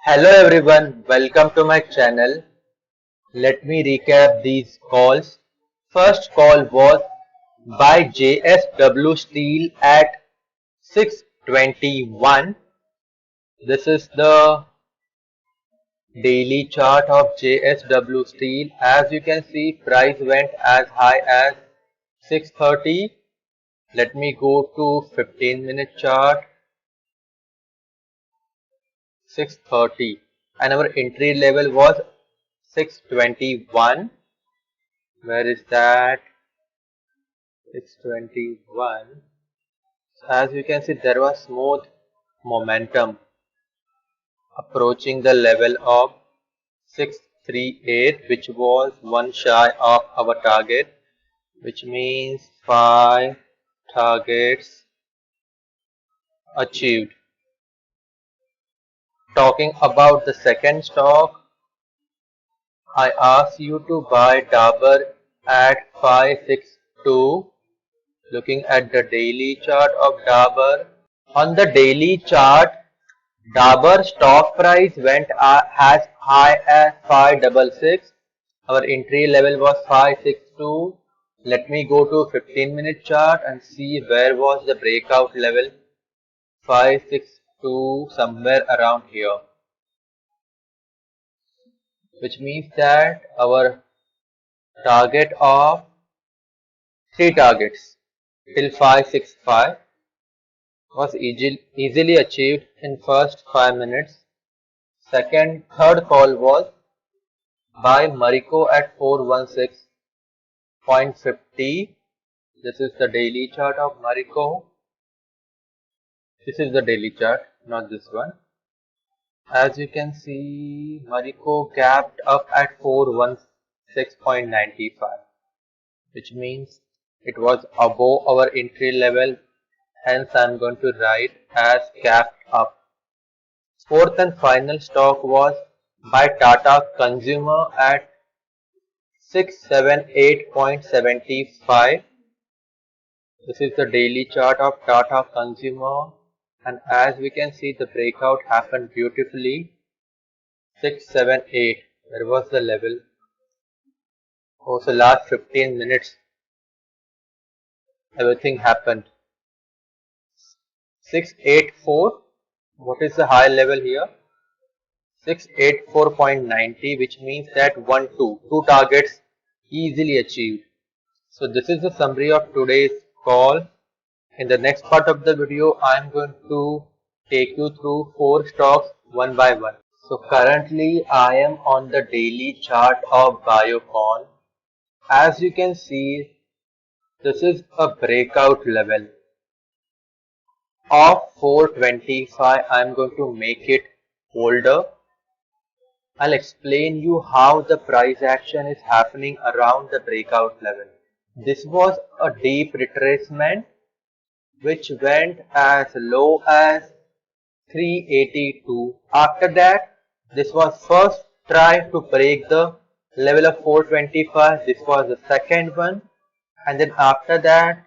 Hello everyone, welcome to my channel. Let me recap these calls. First call was by JSW Steel at 6:21. This is the daily chart of JSW Steel. As you can see, price went as high as 6:30. Let me go to 15-minute chart. 6:30, and our entry level was 6:21. Where is that? 6:21. As you can see, there was smooth momentum approaching the level of 638, which was one shy of our target, which means 5 targets achieved. Talking about the second stock, I asked you to buy Dabur at 562. Looking at the daily chart of Dabur. On the daily chart, Dabur stock price went as high as 566. Our entry level was 562. Let me go to 15-minute chart and see where was the breakout level. 562, somewhere around here. Which means that our target of 3 targets till 565 was easily achieved in first 5 minutes. Third call was by Marico at 416.50. This is the daily chart of Marico. This is the daily chart, not this one. As you can see, Marico gapped up at 416.95, which means it was above our entry level. Hence, I am going to write as gapped up. Fourth and final stock was by Tata Consumer at 678.75. This is the daily chart of Tata Consumer, and as we can see, the breakout happened beautifully. 678, where was the level? Also last 15 minutes, everything happened. 684, what is the high level here? 684.90, which means that 2 targets easily achieved. So this is the summary of today's call. In the next part of the video, I am going to take you through 4 stocks one by one. So currently I am on the daily chart of Biocon. As you can see, this is a breakout level of 425. I am going to make it older. I'll explain you how the price action is happening around the breakout level. This was a deep retracement which went as low as 382. After that, this was first try to break the level of 425. This was the second one, and then after that,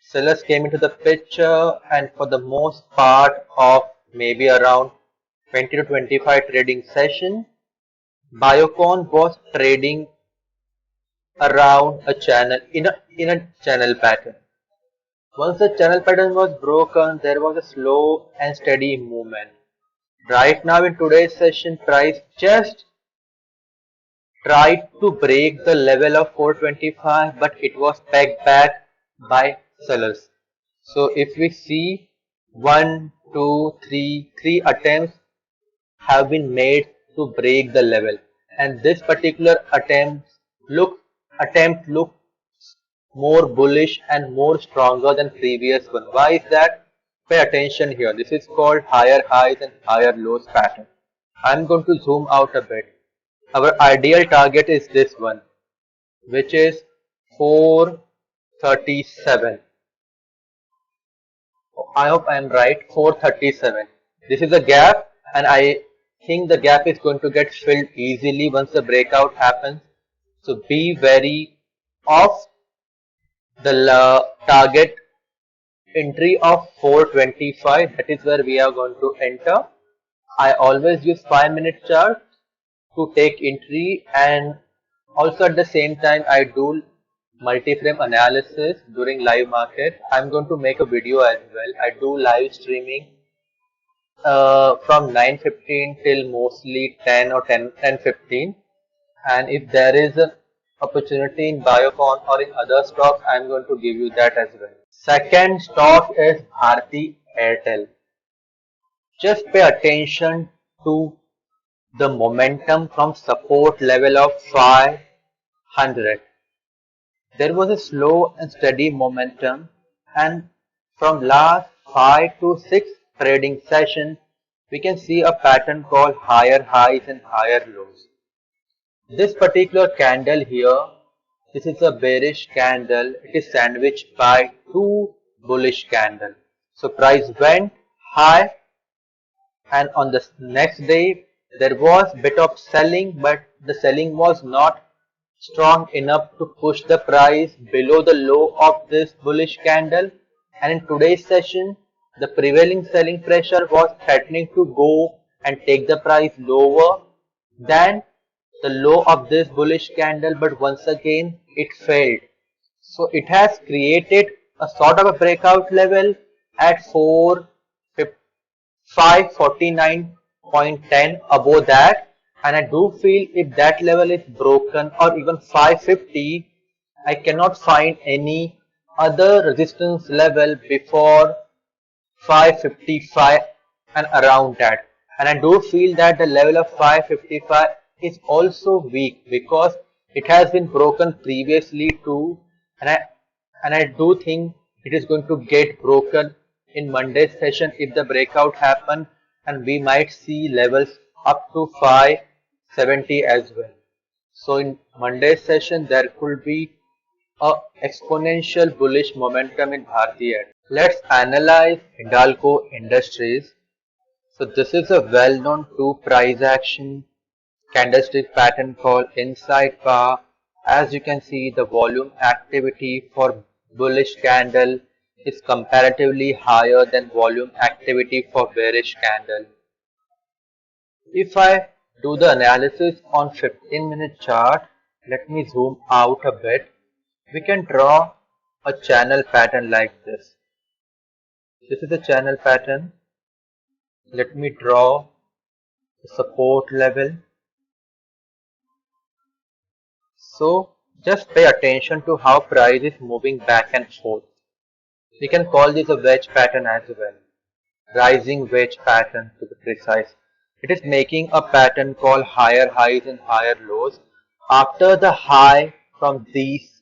sellers came into the picture, and for the most part of maybe around 20 to 25 trading session, Biocon was trading around a channel in a channel pattern. Once the channel pattern was broken, there was a slow and steady movement. Right now in today's session, price just tried to break the level of 425, but it was pegged back by sellers. So if we see 1, 2, 3 attempts have been made to break the level, and this particular attempt looks more bullish and more stronger than previous one. Why is that? Pay attention here. This is called higher highs and higher lows pattern. I'm going to zoom out a bit. Our ideal target is this one, which is 437. I hope I am right. 437. This is a gap, and I think the gap is going to get filled easily once the breakout happens. So be wary of the target entry of 425. That is where we are going to enter. I always use 5-minute chart to take entry, and also at the same time I do multi-frame analysis during live market. I'm going to make a video as well. I do live streaming from 9:15 till mostly 10 or 10:15, and if there is an opportunity in Biocon or in other stocks, I'm going to give you that as well. Second stock is Bharti Airtel. Just pay attention to the momentum from support level of 500. There was a slow and steady momentum, and from last 5 to 6 trading sessions, we can see a pattern called higher highs and higher lows. This particular candle here, this is a bearish candle. It is sandwiched by two bullish candles. So price went high, and on the next day there was bit of selling, but the selling was not strong enough to push the price below the low of this bullish candle. And in today's session, the prevailing selling pressure was threatening to go and take the price lower than the low of this bullish candle, but once again it failed. So it has created a sort of a breakout level at 549.10 above that, and I do feel if that level is broken, or even 550, I cannot find any other resistance level before 555 and around that. And I do feel that the level of 555 is also weak because it has been broken previously too, and I do think it is going to get broken in Monday's session if the breakout happen, and we might see levels up to 570 as well. So in Monday's session there could be a exponential bullish momentum in Bharti Airtel. Let's analyze Hindalco Industries. So this is a well-known two price action candlestick pattern called inside bar. As you can see, the volume activity for bullish candle is comparatively higher than volume activity for bearish candle. If I do the analysis on 15-minute chart, let me zoom out a bit. We can draw a channel pattern like this. This is a channel pattern. Let me draw the support level. So just pay attention to how price is moving back and forth. We can call this a wedge pattern as well. Rising wedge pattern to be precise. It is making a pattern called higher highs and higher lows. After the high from this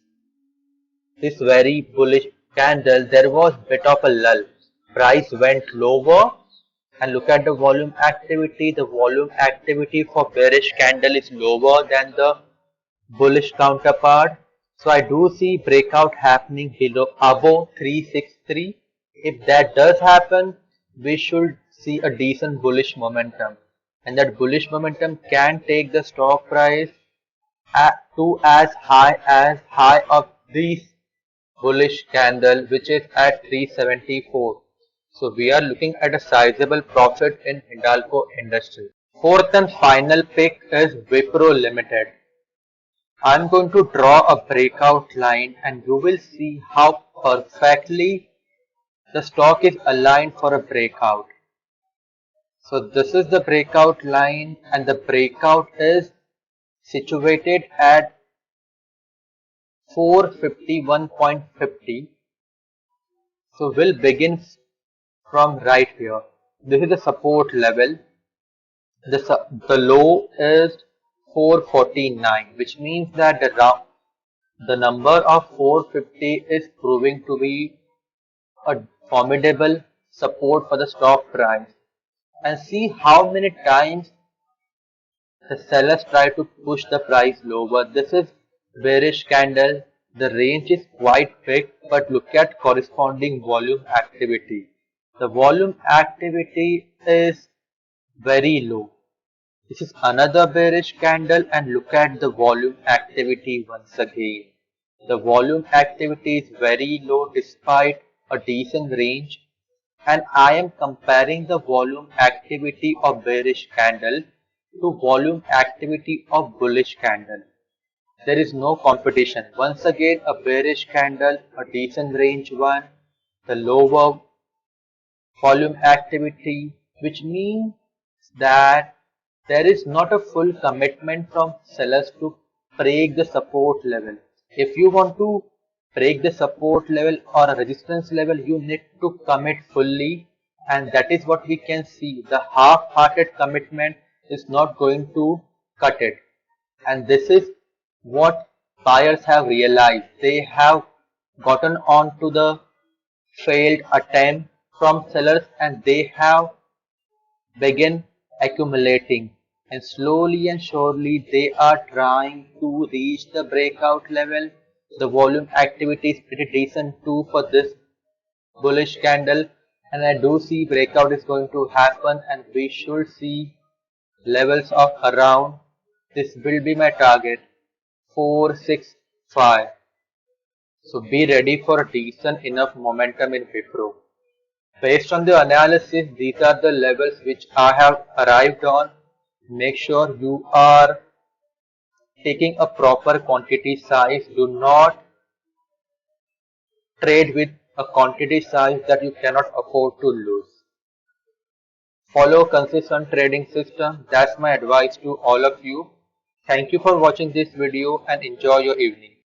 very bullish candle, there was bit of a lull. Price went lower, and look at the volume activity. The volume activity for bearish candle is lower than the bullish counterpart. So I do see breakout happening below above 363. If that does happen, we should see a decent bullish momentum, and that bullish momentum can take the stock price to as high of this bullish candle, which is at 374. So we are looking at a sizable profit in Hindalco Industries. Fourth and final pick is Wipro Limited. I'm going to draw a breakout line, and you will see how perfectly the stock is aligned for a breakout. So this is the breakout line, and the breakout is situated at 451.50. So we'll begin from right here. This is the support level. The low is 449, which means that the number of 450 is proving to be a formidable support for the stock price. And see how many times the sellers try to push the price lower. This is bearish candle. The range is quite big, but look at corresponding volume activity. The volume activity is very low. This is another bearish candle, and look at the volume activity once again. The volume activity is very low despite a decent range, and I am comparing the volume activity of bearish candle to volume activity of bullish candle. There is no competition. Once again, a bearish candle, a decent range one, the lower volume activity, which means that there is not a full commitment from sellers to break the support level. If you want to break the support level or a resistance level, you need to commit fully, and that is what we can see. The half-hearted commitment is not going to cut it, and this is what buyers have realized. They have gotten on to the failed attempt from sellers and they have begun accumulating, and slowly and surely they are trying to reach the breakout level. The volume activity is pretty decent too for this bullish candle, and I do see breakout is going to happen and we should see levels of around, this will be my target, 465. So be ready for a decent enough momentum in Wipro. Based on the analysis, these are the levels which I have arrived on. Make sure you are taking a proper quantity size. Do not trade with a quantity size that you cannot afford to lose. Follow consistent trading system. That's my advice to all of you. Thank you for watching this video and enjoy your evening.